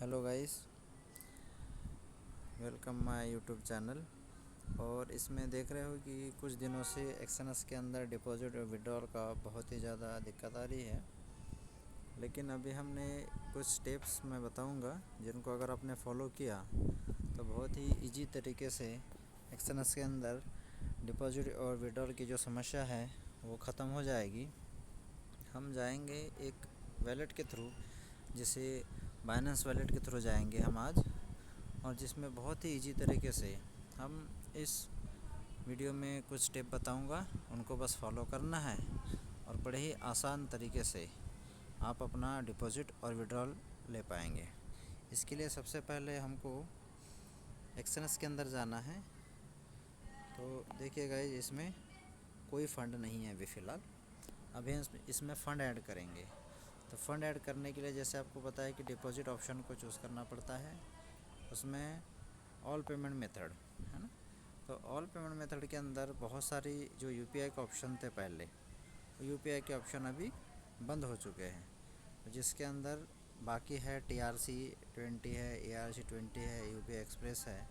Hello guys, welcome my YouTube channel. और इसमें देख रहे हो कि कुछ दिनों से एक्सएनएस के अंदर डिपॉजिट और विड्रॉल का बहुत ही ज़्यादा दिक्कत आ रही है। लेकिन अभी हमने कुछ स्टेप्स मैं बताऊंगा जिनको अगर आपने फॉलो किया तो बहुत ही इजी तरीके से एक्सएनएस के अंदर डिपॉजिट और विड्रॉल की जो समस्या है वो ख़त्म हो जाएगी। हम जाएंगे एक वैलेट के थ्रू, जिसे बाइनेंस वैलेट के थ्रू जाएंगे हम आज, और जिसमें बहुत ही इजी तरीके से हम इस वीडियो में कुछ स्टेप बताऊंगा, उनको बस फॉलो करना है और बड़े ही आसान तरीके से आप अपना डिपॉजिट और विड्रॉल ले पाएंगे। इसके लिए सबसे पहले हमको एक्सएनएस के अंदर जाना है। तो देखिए गाइस, इसमें कोई फ़ंड नहीं है अभी फ़िलहाल। अभी इसमें फ़ंड ऐड करेंगे। तो फ़ंड ऐड करने के लिए जैसे आपको पता है कि डिपॉजिट ऑप्शन को चूज़ करना पड़ता है। उसमें ऑल पेमेंट मेथड है ना। तो ऑल पेमेंट मेथड के अंदर बहुत सारी जो यूपीआई के ऑप्शन थे पहले, वो यूपीआई के ऑप्शन अभी बंद हो चुके हैं। तो जिसके अंदर बाकी है TRC20 है, ARC20 है, यूपीआई एक्सप्रेस है,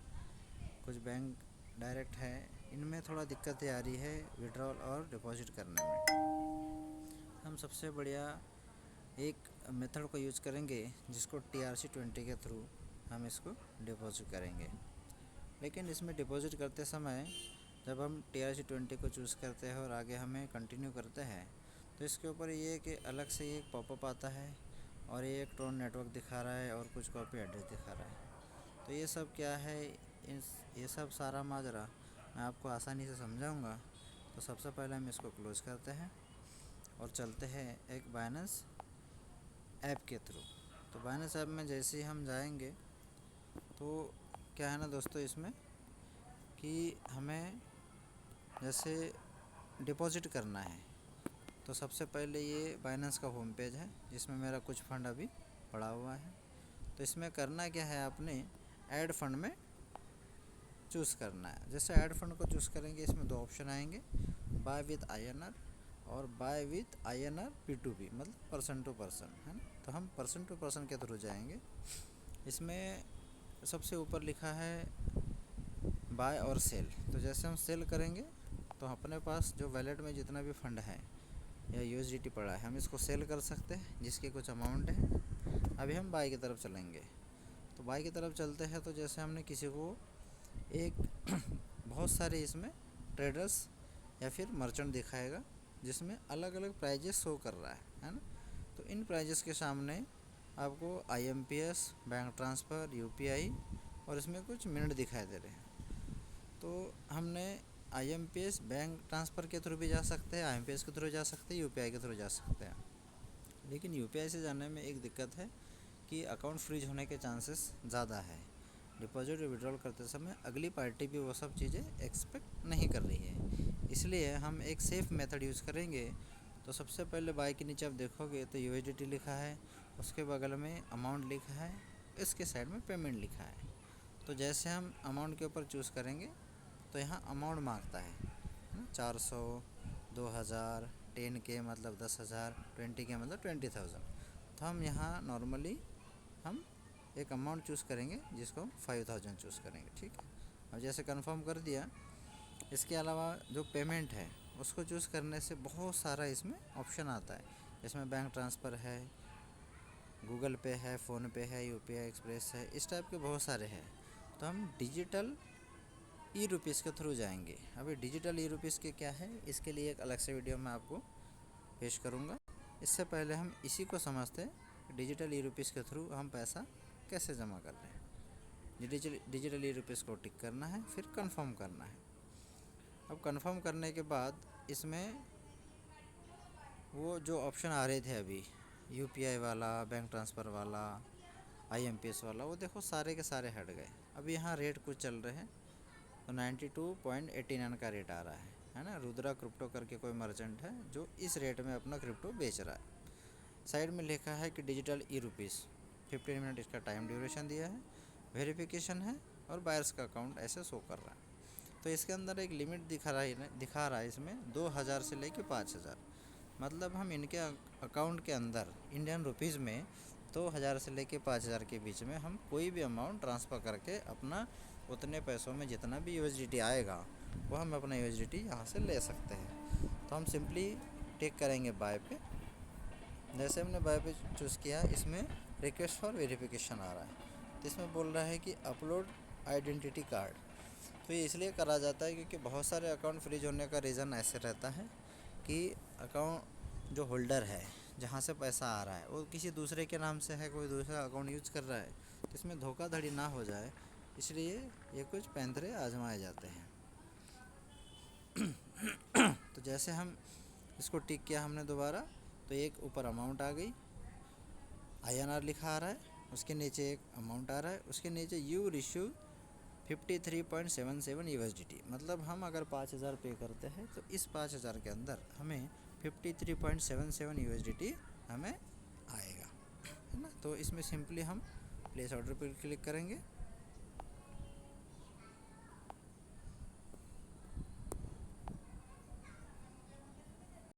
कुछ बैंक डायरेक्ट है। इनमें थोड़ा दिक्कतें आ रही है विड्रॉल और डिपॉजिट करने में। हम सबसे बढ़िया एक मेथड को यूज़ करेंगे जिसको TRC20 के थ्रू हम इसको डिपॉजिट करेंगे। लेकिन इसमें डिपॉजिट करते समय जब हम TRC20 को चूज़ करते हैं और आगे हमें कंटिन्यू करते हैं, तो इसके ऊपर ये कि अलग से एक पॉपअप आता है और ये एक टोन नेटवर्क दिखा रहा है और कुछ कॉपी एड्रेस दिखा रहा है। तो ये सब क्या है, ये सब सारा माजरा मैं आपको आसानी से समझाऊंगा। तो सबसे पहले हम इसको क्लोज़ करते हैं और चलते हैं एक बाइनेंस ऐप के थ्रू। तो बाइनेंस ऐप में जैसे ही हम जाएंगे तो क्या है ना दोस्तों, इसमें कि हमें जैसे डिपॉजिट करना है, तो सबसे पहले ये बाइनेंस का होम पेज है जिसमें मेरा कुछ फ़ंड अभी पड़ा हुआ है। तो इसमें करना क्या है, आपने ऐड फंड में चूज़ करना है। जैसे ऐड फंड को चूज़ करेंगे, इसमें दो ऑप्शन आएंगे, बाय विद INR और बाय विद INR P2P, मतलब पर्सन टू पर्सन है ना। तो हम पर्सन टू पर्सन के थ्रू जाएंगे। इसमें सबसे ऊपर लिखा है बाय और सेल। तो जैसे हम सेल करेंगे तो अपने पास जो वैलेट में जितना भी फ़ंड है या USDT पड़ा है, हम इसको सेल कर सकते हैं जिसकी कुछ अमाउंट है। अभी हम बाय की तरफ चलेंगे। तो बाय की तरफ चलते हैं तो जैसे हमने किसी को एक बहुत सारे इसमें ट्रेडर्स या फिर मर्चेंट दिखाएगा जिसमें अलग अलग प्राइजेस शो कर रहा है ना। तो इन प्राइजेस के सामने आपको IMPS, बैंक ट्रांसफ़र, UPI और इसमें कुछ मिनट दिखाई दे रहे हैं। तो हमने IMPS बैंक ट्रांसफ़र के थ्रू भी जा सकते हैं, IMPS के थ्रू जा सकते हैं, UPI के थ्रू जा सकते हैं। लेकिन UPI से जाने में एक दिक्कत है कि अकाउंट फ्रीज होने के चांसेस ज़्यादा है। डिपॉजिट और विड्रॉल करते समय अगली पार्टी भी वो सब चीज़ें एक्सपेक्ट नहीं कर रही है, इसलिए हम एक सेफ़ मेथड यूज़ करेंगे। तो सबसे पहले बाय के नीचे आप देखोगे तो USDT लिखा है, उसके बगल में अमाउंट लिखा है, इसके साइड में पेमेंट लिखा है। तो जैसे हम अमाउंट के ऊपर चूज़ करेंगे तो यहाँ अमाउंट मांगता है ना, 400, 2000, 10K मतलब 10,000, 20K मतलब 20,000। तो हम यहाँ नॉर्मली हम एक अमाउंट चूज़ करेंगे जिसको हम 5,000 चूज़ करेंगे, ठीक है। और जैसे कंफर्म कर दिया। इसके अलावा जो पेमेंट है उसको चूज़ करने से बहुत सारा इसमें ऑप्शन आता है। इसमें बैंक ट्रांसफ़र है, गूगल पे है, फ़ोनपे है, UPI एक्सप्रेस है, इस टाइप के बहुत सारे हैं। तो हम डिजिटल E-रुपीज़ के थ्रू जाएंगे। अभी डिजिटल E-रुपीज़ के क्या है, इसके लिए एक अलग से वीडियो मैं आपको पेश करूँगा। इससे पहले हम इसी को समझते हैं, डिजिटल E-रुपीज़ के थ्रू हम पैसा कैसे जमा कर रहे हैं। डिजिटल E-रुपीज़ को टिक करना है, फिर कंफर्म करना है। अब कंफर्म करने के बाद इसमें वो जो ऑप्शन आ रहे थे अभी, UPI वाला, बैंक ट्रांसफ़र वाला, IMPS वाला, वो देखो सारे के सारे हट गए। अभी यहाँ रेट कुछ चल रहे हैं, तो 92.89 का रेट आ रहा है ना। रुद्रा क्रिप्टो करके कोई मर्चेंट है जो इस रेट में अपना क्रिप्टो बेच रहा है। साइड में लिखा है कि डिजिटल E-रुपीज़ 15 मिनट इसका टाइम ड्यूरेशन दिया है, वेरिफिकेशन है और बायर्स का अकाउंट ऐसे शो कर रहा है। तो इसके अंदर एक लिमिट दिखा रहा है इसमें 2,000 से लेके 5,000। मतलब हम इनके अकाउंट के अंदर इंडियन रुपीज़ में तो 1000 से लेके 5000 के बीच में हम कोई भी अमाउंट ट्रांसफ़र करके अपना उतने पैसों में जितना भी USDT आएगा वो हम अपना USDT यहाँ से ले सकते हैं। तो हम सिंपली टिक करेंगे बाय पे। जैसे हमने बाय पे चूज़ किया, इसमें रिक्वेस्ट फॉर वेरिफिकेशन आ रहा है, तो इसमें बोल रहा है कि अपलोड आइडेंटिटी कार्ड। तो ये इसलिए करा जाता है क्योंकि बहुत सारे अकाउंट फ्रीज होने का रीज़न ऐसे रहता है कि अकाउंट जो होल्डर है, जहाँ से पैसा आ रहा है, वो किसी दूसरे के नाम से है, कोई दूसरा अकाउंट यूज़ कर रहा है, तो इसमें धोखाधड़ी ना हो जाए, इसलिए ये कुछ पैंतरे आजमाए जाते हैं। तो जैसे हम इसको टिक किया हमने दोबारा, तो एक ऊपर अमाउंट आ गई, INR लिखा आ रहा है, उसके नीचे एक अमाउंट आ रहा है, उसके नीचे यू रिसीव 53.77 USDT। मतलब हम अगर 5000 पे करते हैं तो इस 5000 के अंदर हमें 53.77 USDT हमें आएगा, है ना। तो इसमें सिंपली हम प्लेस ऑर्डर पर क्लिक करेंगे